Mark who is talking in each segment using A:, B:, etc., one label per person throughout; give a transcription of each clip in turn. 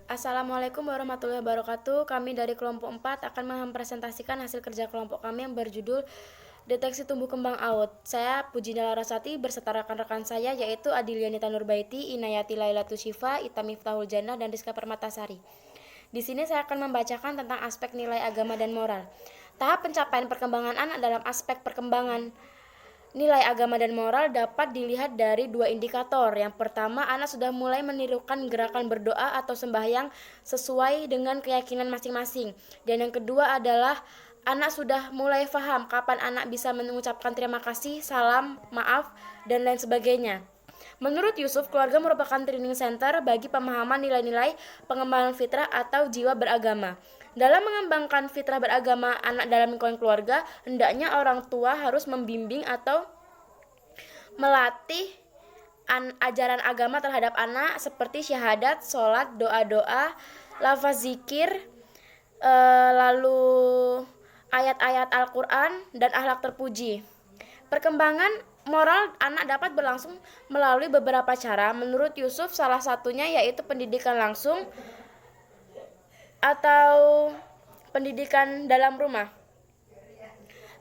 A: Assalamualaikum warahmatullahi wabarakatuh. Kami dari kelompok 4 akan mempresentasikan hasil kerja kelompok kami yang berjudul Deteksi Tumbuh Kembang AUD. Saya Pujina Larasati berserta rekan-rekan saya yaitu Adilianita Nurbaiti, Inayati Lailatul Syifa, Ita Miftahul Jannah, dan Rizka Permatasari. Di sini saya akan membacakan tentang aspek nilai agama dan moral. Tahap pencapaian perkembangan anak dalam aspek perkembangan nilai agama dan moral dapat dilihat dari dua indikator. Yang pertama, anak sudah mulai menirukan gerakan berdoa atau sembahyang sesuai dengan keyakinan masing-masing. Dan yang kedua adalah anak sudah mulai paham kapan anak bisa mengucapkan terima kasih, salam, maaf, dan lain sebagainya. Menurut Yusuf, keluarga merupakan training center bagi pemahaman nilai-nilai pengembangan fitrah atau jiwa beragama. Dalam mengembangkan fitrah beragama anak dalam lingkungan keluarga, hendaknya orang tua harus membimbing atau melatih ajaran agama terhadap anak seperti syahadat, sholat, doa-doa, lafaz zikir, lalu ayat-ayat Al-Quran, dan akhlak terpuji. Perkembangan moral anak dapat berlangsung melalui beberapa cara. Menurut Yusuf, salah satunya yaitu pendidikan langsung atau pendidikan dalam rumah.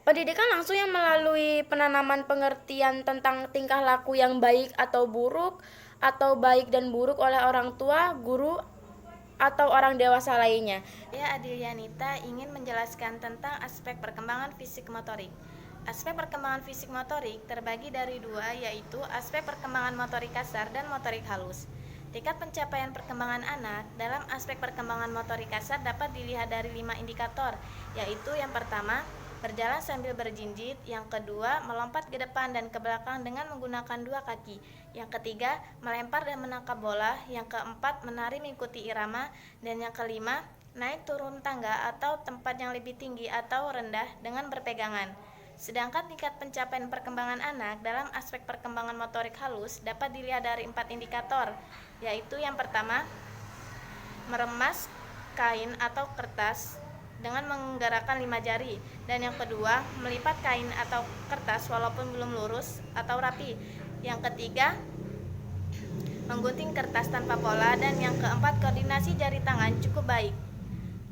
A: Pendidikan langsung yang melalui penanaman pengertian tentang tingkah laku yang baik atau buruk, atau baik dan buruk oleh orang tua, guru, atau orang dewasa lainnya.
B: Saya Adilianita ingin menjelaskan tentang aspek perkembangan fisik motorik. Aspek perkembangan fisik motorik terbagi dari dua, yaitu aspek perkembangan motorik kasar dan motorik halus. Tingkat pencapaian perkembangan anak dalam aspek perkembangan motorik kasar dapat dilihat dari 5 indikator, yaitu yang pertama, berjalan sambil berjinjit, yang kedua, melompat ke depan dan ke belakang dengan menggunakan dua kaki, yang ketiga, melempar dan menangkap bola, yang keempat, menari mengikuti irama, dan yang kelima, naik turun tangga atau tempat yang lebih tinggi atau rendah dengan berpegangan. Sedangkan tingkat pencapaian perkembangan anak dalam aspek perkembangan motorik halus dapat dilihat dari 4 indikator, yaitu yang pertama, meremas kain atau kertas dengan menggerakkan 5 jari, dan yang kedua, melipat kain atau kertas walaupun belum lurus atau rapi, yang ketiga, menggunting kertas tanpa pola, dan yang keempat, koordinasi jari tangan cukup baik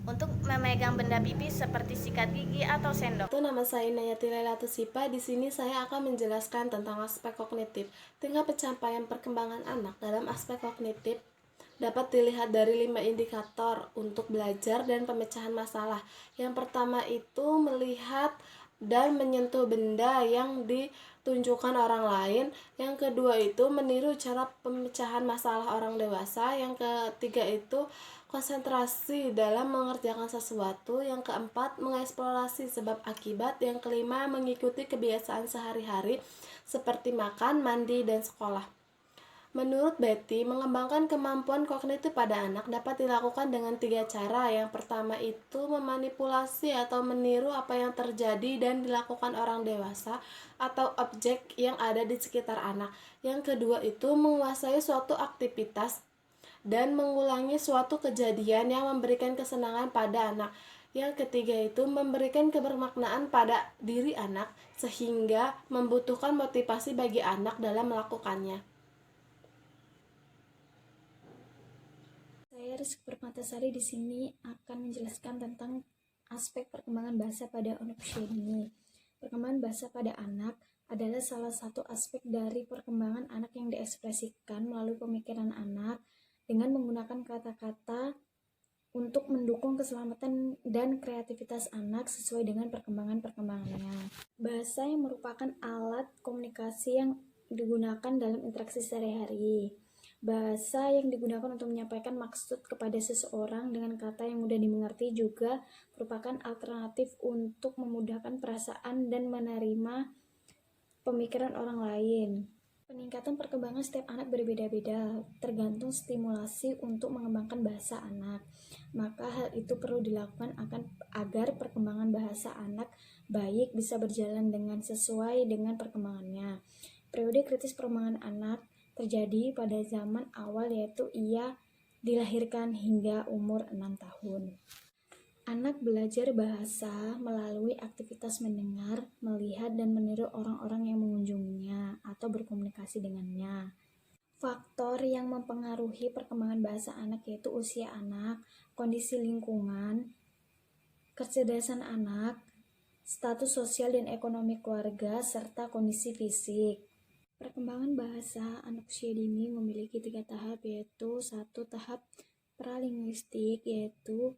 B: untuk memegang benda pipis seperti sikat gigi atau sendok.
C: Nama saya Inayati Lailatul Syifa. Di sini saya akan menjelaskan tentang aspek kognitif. Tingkat pencapaian perkembangan anak dalam aspek kognitif dapat dilihat dari 5 indikator untuk belajar dan pemecahan masalah. Yang pertama itu melihat dan menyentuh benda yang ditunjukkan orang lain. Yang kedua itu meniru cara pemecahan masalah orang dewasa. Yang ketiga itu konsentrasi dalam mengerjakan sesuatu. Yang keempat, mengeksplorasi sebab akibat. Yang kelima, mengikuti kebiasaan sehari-hari seperti makan, mandi, dan sekolah. Menurut Betty, mengembangkan kemampuan kognitif pada anak dapat dilakukan dengan 3 cara. Yang pertama itu memanipulasi atau meniru apa yang terjadi dan dilakukan orang dewasa atau objek yang ada di sekitar anak. Yang kedua itu menguasai suatu aktivitas dan mengulangi suatu kejadian yang memberikan kesenangan pada anak. Yang ketiga itu memberikan kebermaknaan pada diri anak sehingga membutuhkan motivasi bagi anak dalam melakukannya.
D: Saya Rizky Permatasari di sini akan menjelaskan tentang aspek perkembangan bahasa pada anak usia dini. Perkembangan bahasa pada anak adalah salah satu aspek dari perkembangan anak yang diekspresikan melalui pemikiran anak dengan menggunakan kata-kata untuk mendukung keselamatan dan kreativitas anak sesuai dengan perkembangannya. Bahasa yang merupakan alat komunikasi yang digunakan dalam interaksi sehari-hari. Bahasa yang digunakan untuk menyampaikan maksud kepada seseorang dengan kata yang mudah dimengerti juga merupakan alternatif untuk memudahkan perasaan dan menerima pemikiran orang lain. Peningkatan perkembangan setiap anak berbeda-beda, tergantung stimulasi untuk mengembangkan bahasa anak. Maka hal itu perlu dilakukan agar perkembangan bahasa anak baik bisa berjalan dengan sesuai dengan perkembangannya. Periode kritis perkembangan anak terjadi pada zaman awal, yaitu ia dilahirkan hingga umur 6 tahun. Anak belajar bahasa melalui aktivitas mendengar, melihat, dan meniru orang-orang yang mengunjunginya atau berkomunikasi dengannya. Faktor yang mempengaruhi perkembangan bahasa anak yaitu usia anak, kondisi lingkungan, kecerdasan anak, status sosial dan ekonomi keluarga, serta kondisi fisik. Perkembangan bahasa anak usia dini memiliki 3 tahap, yaitu 1 tahap pralinguistik, yaitu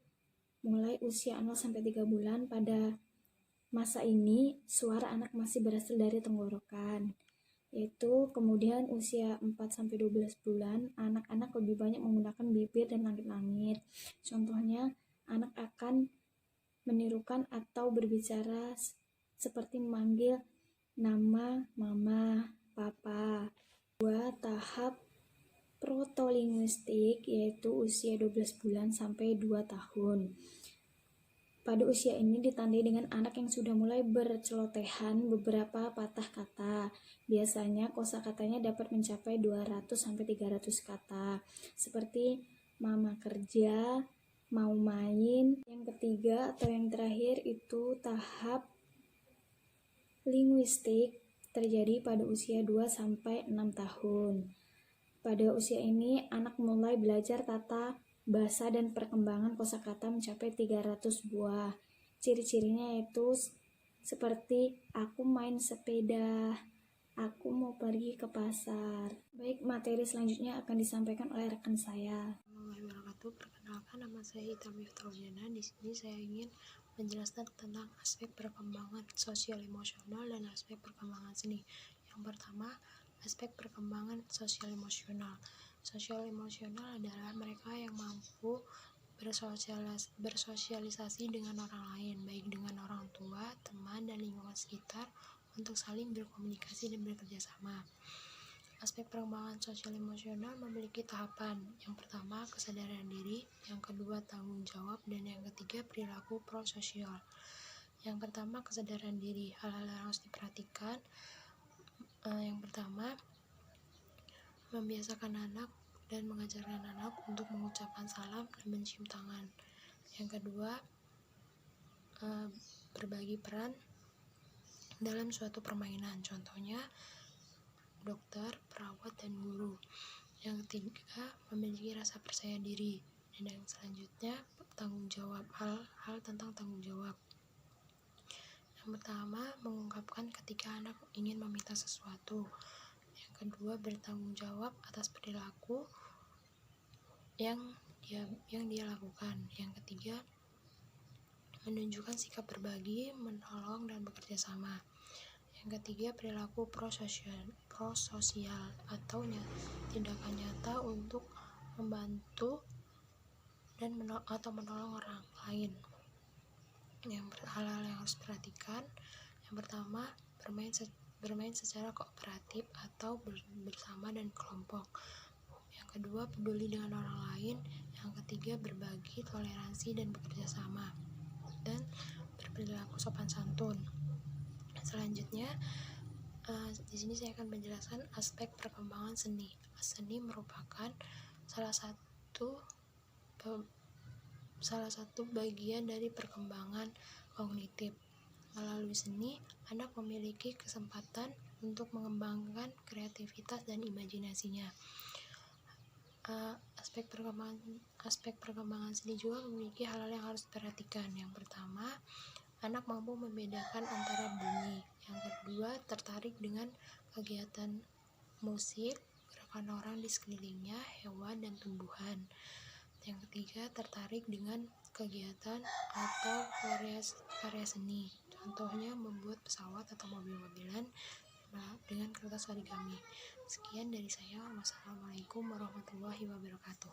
D: mulai usia 0-3 bulan. Pada masa ini suara anak masih berasal dari tenggorokan, yaitu kemudian usia 4-12 bulan anak-anak lebih banyak menggunakan bibir dan langit-langit. Contohnya, anak akan menirukan atau berbicara seperti memanggil nama mama, papa. 2. Tahap protolinguistik, yaitu usia 12 bulan sampai 2 tahun. Pada usia ini ditandai dengan anak yang sudah mulai bercelotehan beberapa patah kata. Biasanya kosakatanya dapat mencapai 200-300 kata, seperti mama kerja, mau main. Yang ketiga atau yang terakhir itu tahap linguistik, terjadi pada usia 2-6 tahun. Pada usia ini anak mulai belajar tata bahasa dan perkembangan kosakata mencapai 300 buah. Ciri-cirinya yaitu seperti aku main sepeda, aku mau pergi ke pasar. Baik, materi selanjutnya akan disampaikan oleh rekan saya.
E: Assalamualaikum warahmatullahi wabarakatuh. Perkenalkan, nama saya Ita Miftahuljana. Di sini saya ingin menjelaskan tentang aspek perkembangan sosial emosional dan aspek perkembangan seni. Yang pertama, aspek perkembangan sosial emosional. Sosial emosional adalah mereka yang mampu bersosialisasi dengan orang lain, baik dengan orang tua, teman, dan lingkungan sekitar, untuk saling berkomunikasi dan bekerja sama. Aspek perkembangan sosial emosional memiliki tahapan. Yang pertama, kesadaran diri. Yang kedua, tanggung jawab. Dan yang ketiga, perilaku prososial. Yang pertama, kesadaran diri. Hal-hal yang harus diperhatikan. Yang pertama, membiasakan anak dan mengajarkan anak untuk mengucapkan salam dan mencium tangan. Yang kedua, berbagi peran dalam suatu permainan. Contohnya, dokter, perawat, dan guru. Yang ketiga, memiliki rasa percaya diri. Dan yang selanjutnya, tanggung jawab. Hal tentang tanggung jawab. Yang pertama, mengungkapkan ketika anak ingin meminta sesuatu. Yang kedua, bertanggung jawab atas perilaku yang dia lakukan. Yang ketiga, menunjukkan sikap berbagi, menolong, dan bekerja sama. Yang ketiga, perilaku prososial atau tindakan nyata untuk membantu dan atau menolong orang lain. Hal-hal yang harus diperhatikan. Yang pertama, bermain secara kooperatif atau bersama dan kelompok. Yang kedua, peduli dengan orang lain. Yang ketiga, berbagi, toleransi, dan bekerja sama, dan berperilaku sopan santun. Selanjutnya, di sini saya akan menjelaskan aspek perkembangan seni. Seni merupakan salah satu bagian dari perkembangan kognitif. Melalui seni, anak memiliki kesempatan untuk mengembangkan kreativitas dan imajinasinya. Aspek perkembangan seni juga memiliki hal-hal yang harus diperhatikan. Yang pertama, anak mampu membedakan antara bunyi. Yang kedua, tertarik dengan kegiatan musik, gerakan orang di sekelilingnya, hewan, dan tumbuhan. Yang ketiga, tertarik dengan kegiatan atau karya seni. Contohnya, membuat pesawat atau mobil-mobilan dengan kertas origami. Sekian dari saya. Wassalamualaikum warahmatullahi wabarakatuh.